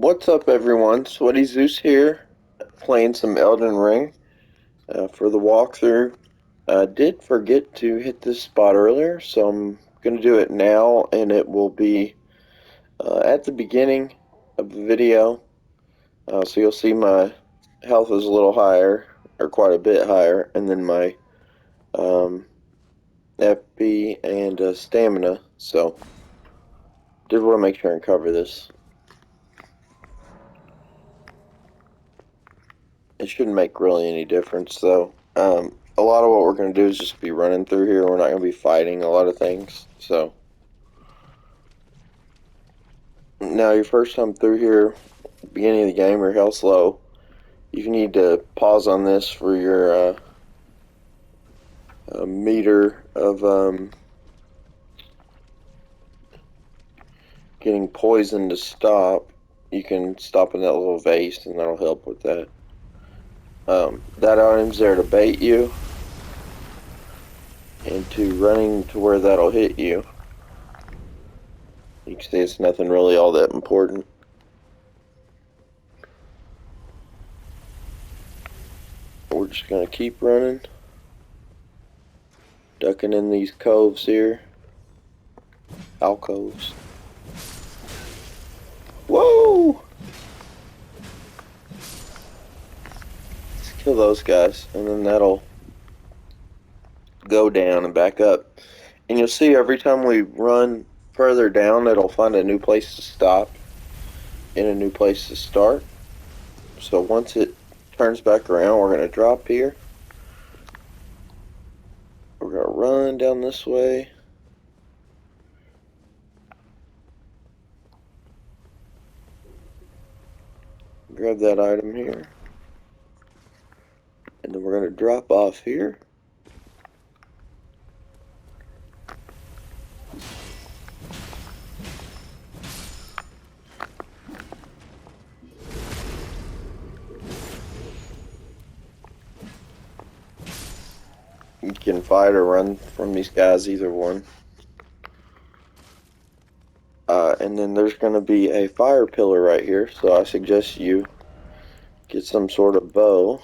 What's up, everyone? Sweaty Zeus here, playing some Elden Ring for the walkthrough. Did forget to hit this spot earlier, so I'm going to do it now, and it will be at the beginning of the video. So you'll see my health is a little higher, or quite a bit higher, and then my um, FP and stamina. So did want to make sure and cover this. It shouldn't make really any difference, though. A lot of what we're going to do is just be running through here. We're not going to be fighting a lot of things. So, now your first time through here, beginning of the game, your health's low. You need to pause on this for your meter of getting poisoned to stop. You can stop in that little vase, and that'll help with that. That item's there to bait you into running to where that'll hit you. You can see it's nothing really all that important. We're just going to keep running. Ducking in these coves here. Alcoves. Whoa! Let's kill those guys, and then that'll go down and back up. And you'll see every time we run further down, it'll find a new place to stop and a new place to start. So once it turns back around, we're going to drop here. We're going to run down this way. Grab that item here. And then we're going to drop off here. You can fight or run from these guys, either one. And then there's going to be a fire pillar right here, so I suggest you get some sort of bow.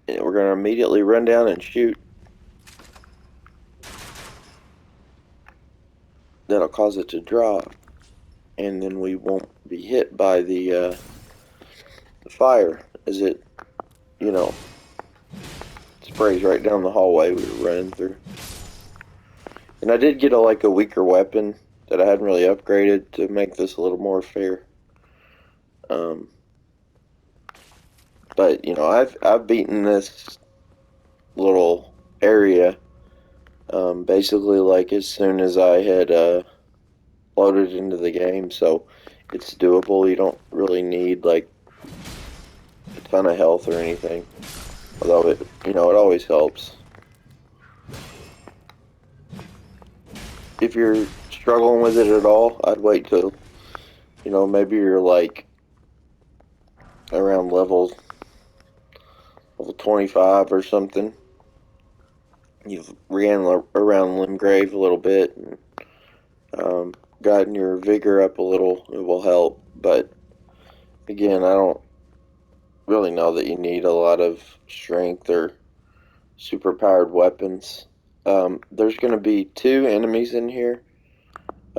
And we're going to immediately run down and shoot. That'll cause it to drop, and then we won't be hit by the fire as it, sprays right down the hallway we were running through. And I did get a weaker weapon that I hadn't really upgraded to make this a little more fair. But I've beaten this little area basically like as soon as I had loaded into the game, so it's doable. You don't really need like a ton of health or anything, although it always helps. If you're struggling with it at all, I'd wait till maybe you're like around level 25 or something. You've ran around Limgrave a little bit and gotten your vigor up a little. It will help, but again, I don't really know that you need a lot of strength or super powered weapons. There's going to be two enemies in here.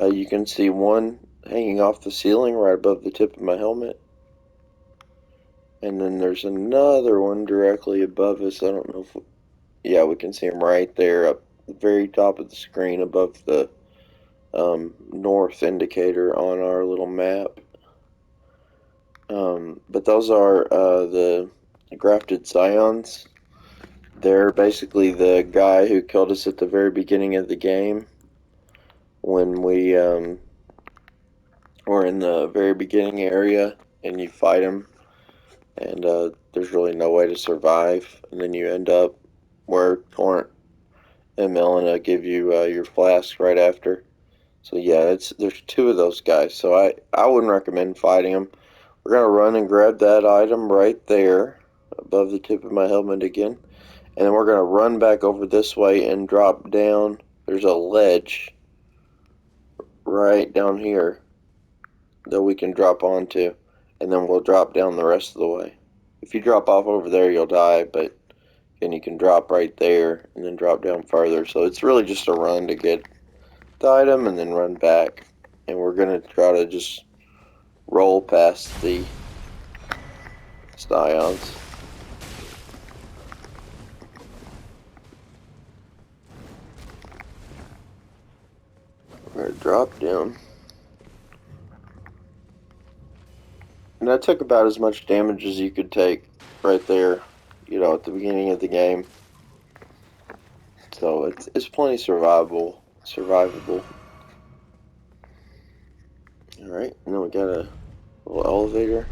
You can see one hanging off the ceiling right above the tip of my helmet. And then there's another one directly above us. I don't know if... Yeah, we can see him right there up the very top of the screen above the north indicator on our little map. But those are the grafted scions. They're basically the guy who killed us at the very beginning of the game when we were in the very beginning area, and you fight him, and there's really no way to survive, and then you end up where Torrent and Melina give you your flask right after. So yeah, there's two of those guys, so I wouldn't recommend fighting them. We're going to run and grab that item right there above the tip of my helmet again. And then we're going to run back over this way and drop down. There's a ledge right down here that we can drop onto. And then we'll drop down the rest of the way. If you drop off over there, you'll die, but and you can drop right there and then drop down farther. So it's really just a run to get the item and then run back. And we're going to try to just roll past the scions. We're going to drop down. And I took about as much damage as you could take right there, you know, at the beginning of the game. So it's plenty survivable. Alright, and then we got a little elevator.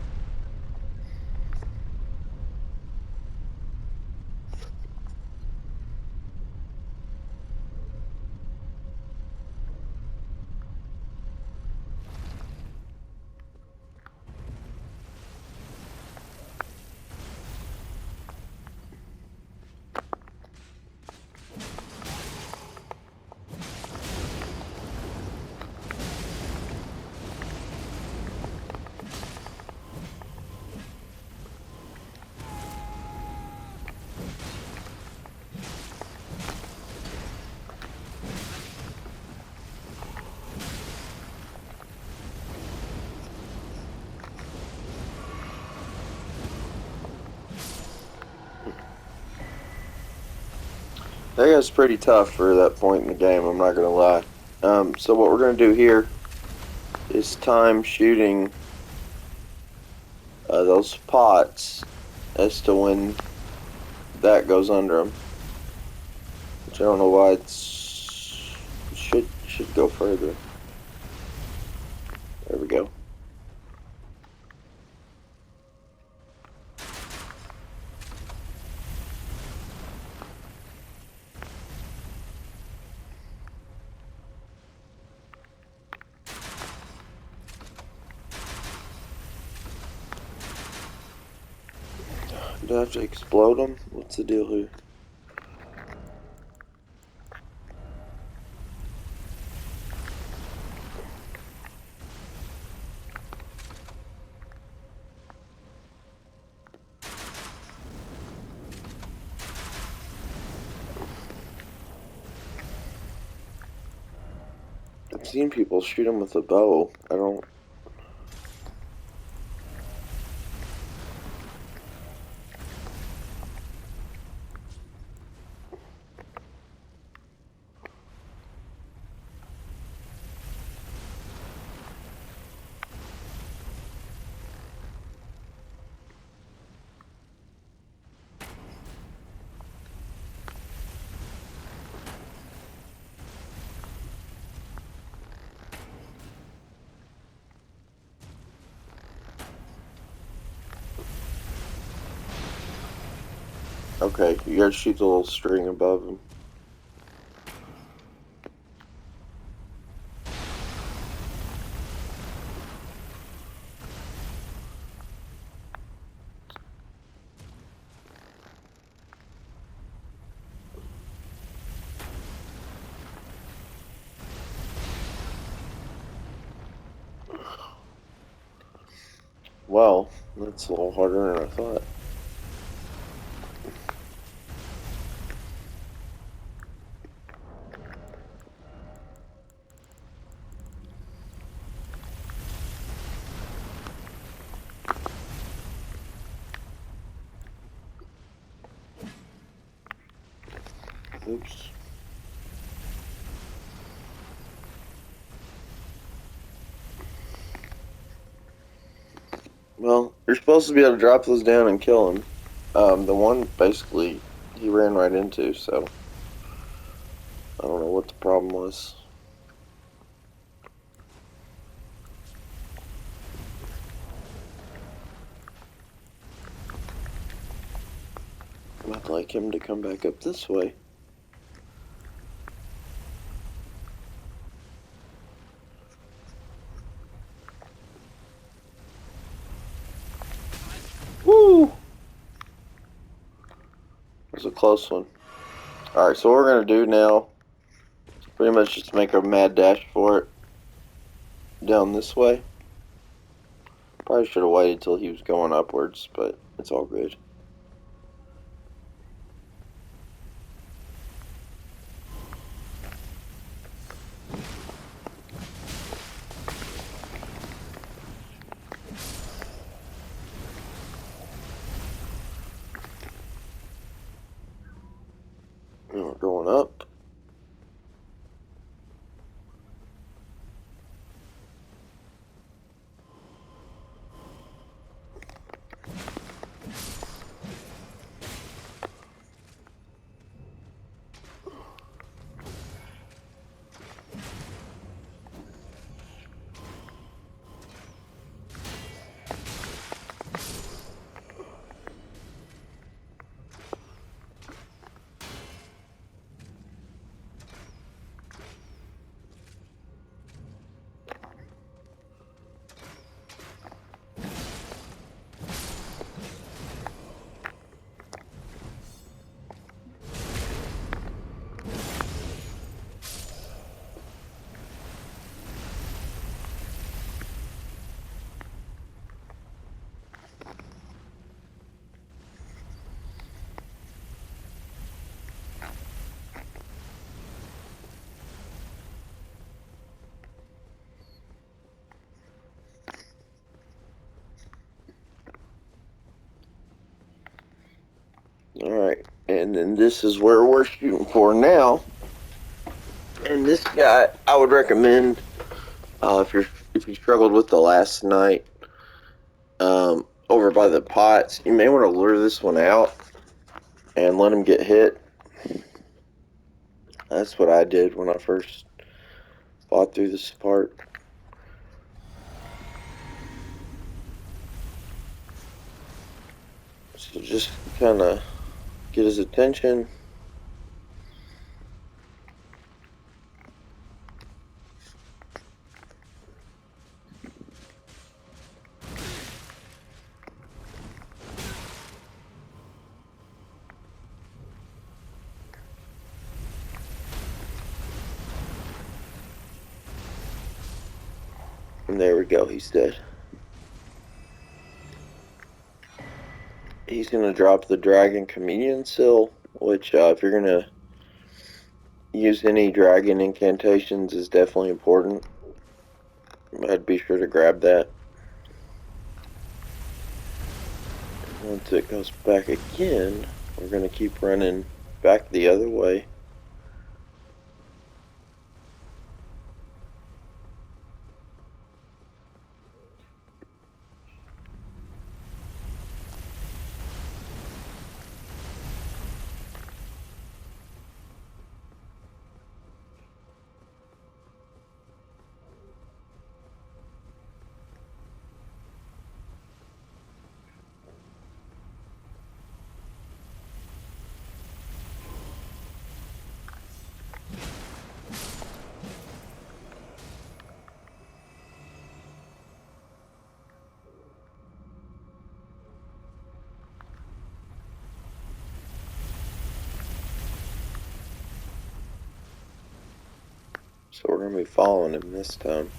That guy's pretty tough for that point in the game, I'm not gonna lie. So what we're gonna do here is time shooting those pots as to when that goes under them. Which I don't know why it's should go further. There we go. Do I have to explode them? What's the deal here? I've seen people shoot them with a bow. I don't... Okay, you gotta shoot the little string above them. Well, that's a little harder than I thought. Oops. Well, you're supposed to be able to drop those down and kill him. The one, basically, he ran right into, so... I don't know what the problem was. I'd like him to come back up this way. Woo! was a close one. Alright, so what we're going to do now is pretty much just make a mad dash for it down this way. Probably should have waited till he was going upwards, but it's all good. And we're going up. Alright, and then this is where we're shooting for now. And this guy, I would recommend, if you struggled with the last night, over by the pots, you may want to lure this one out and let him get hit. That's what I did when I first fought through this part. So just kind of get his attention. And there we go, he's dead. He's going to drop the Dragon Communion Seal, which if you're going to use any dragon incantations is definitely important. I'd be sure to grab that. Once it goes back again, we're going to keep running back the other way. So we're going to be following him this time.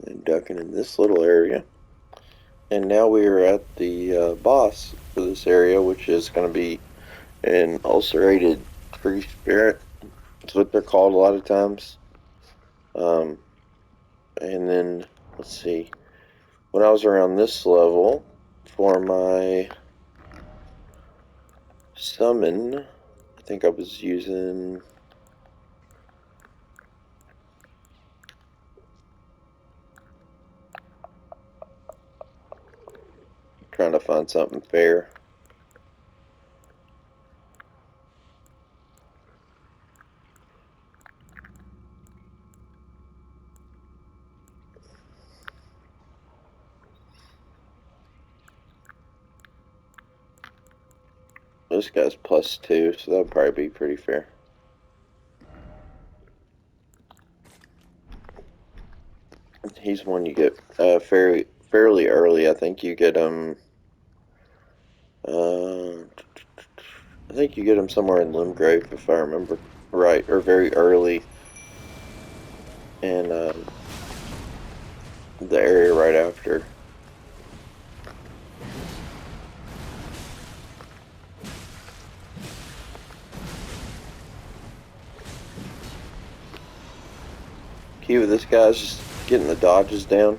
And ducking in this little area. And now we are at the boss for this area, which is going to be an ulcerated tree spirit. That's what they're called a lot of times. And then, let's see. When I was around this level, for my summon, I think I was using... trying to find something fair. this guy's +2, so that'll probably be pretty fair. He's one you get fairly early. I think you get him. I think you get him somewhere in Limgrave, if I remember right, or very early in the area right after. Key with this guy's just getting the dodges down.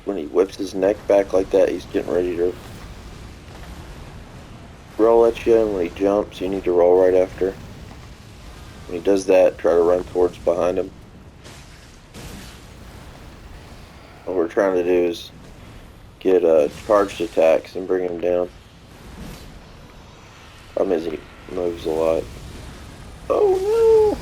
When he whips his neck back like that, he's getting ready to roll at you, and when he jumps, you need to roll right after. When he does that, try to run towards behind him. What we're trying to do is get charged attacks and bring him down. Problem is he moves a lot. Oh no!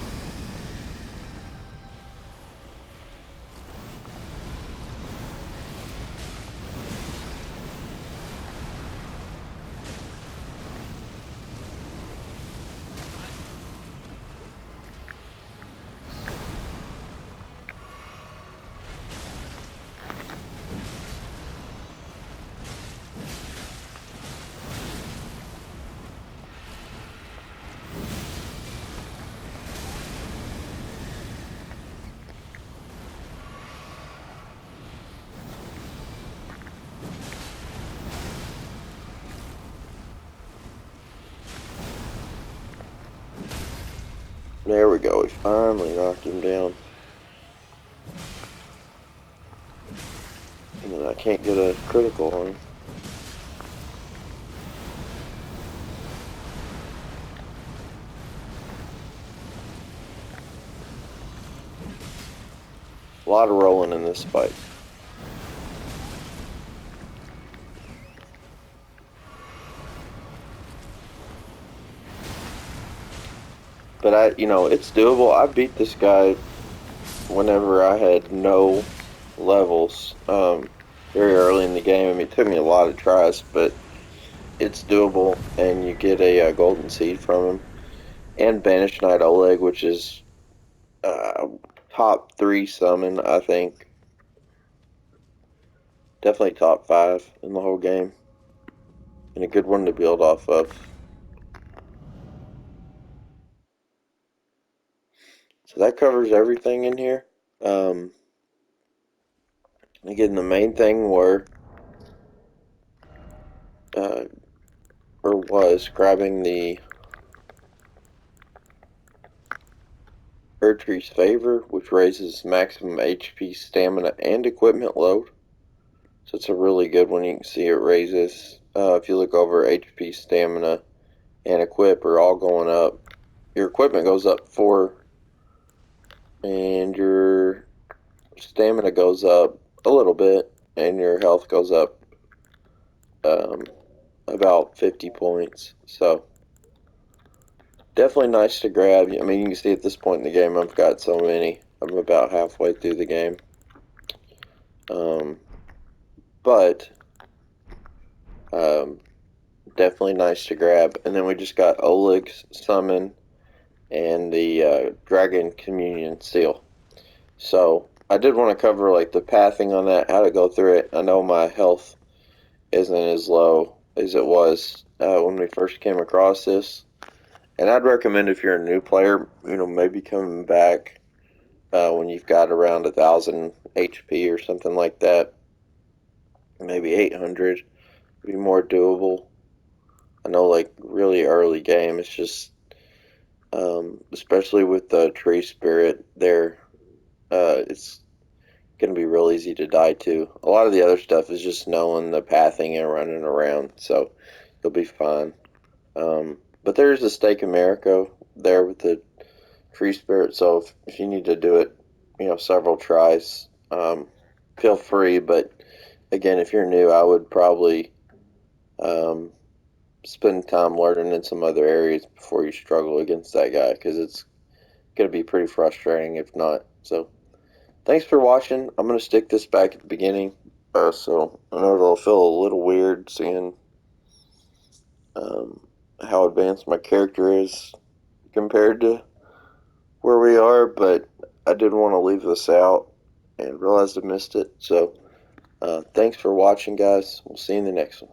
There we go, we finally knocked him down. And then I can't get a critical on him. A lot of rolling in this fight. But it's doable. I beat this guy whenever I had no levels, very early in the game. I mean, it took me a lot of tries, but it's doable, and you get a golden seed from him. And Banished Knight Oleg, which is top 3 summon, I think. Definitely top 5 in the whole game. And a good one to build off of. So that covers everything in here. Again, the main thing uh, was grabbing the Erdtree's Favor, which raises maximum HP, stamina, and equipment load. So it's a really good one. You can see it raises, if you look over, HP, stamina, and equip are all going up. Your equipment goes up 4, and your stamina goes up a little bit, and your health goes up about 50 points. So definitely nice to grab. I mean, you can see at this point in the game, I've got so many. I'm about halfway through the game. But definitely nice to grab. And then we just got Oleg's Summon and the Dragon Communion Seal. So I did want to cover like the pathing on that, how to go through it. I know my health isn't as low as it was when we first came across this. And I'd recommend if you're a new player, maybe coming back when you've got around 1,000 HP or something like that. Maybe 800 be more doable. I know, like, really early game, it's just, especially with the tree spirit there, it's going to be real easy to die to. A lot of the other stuff is just knowing the pathing and running around, so you'll be fine. But there's a Stake America there with the tree spirit, so if you need to do it, several tries, feel free. But again, if you're new, I would probably spend time learning in some other areas before you struggle against that guy, because it's going to be pretty frustrating if not. So thanks for watching. I'm going to stick this back at the beginning, so I know it'll feel a little weird seeing um, how advanced my character is compared to where we are, but I didn't want to leave this out and realized I missed it. So thanks for watching, guys. We'll see you in the next one.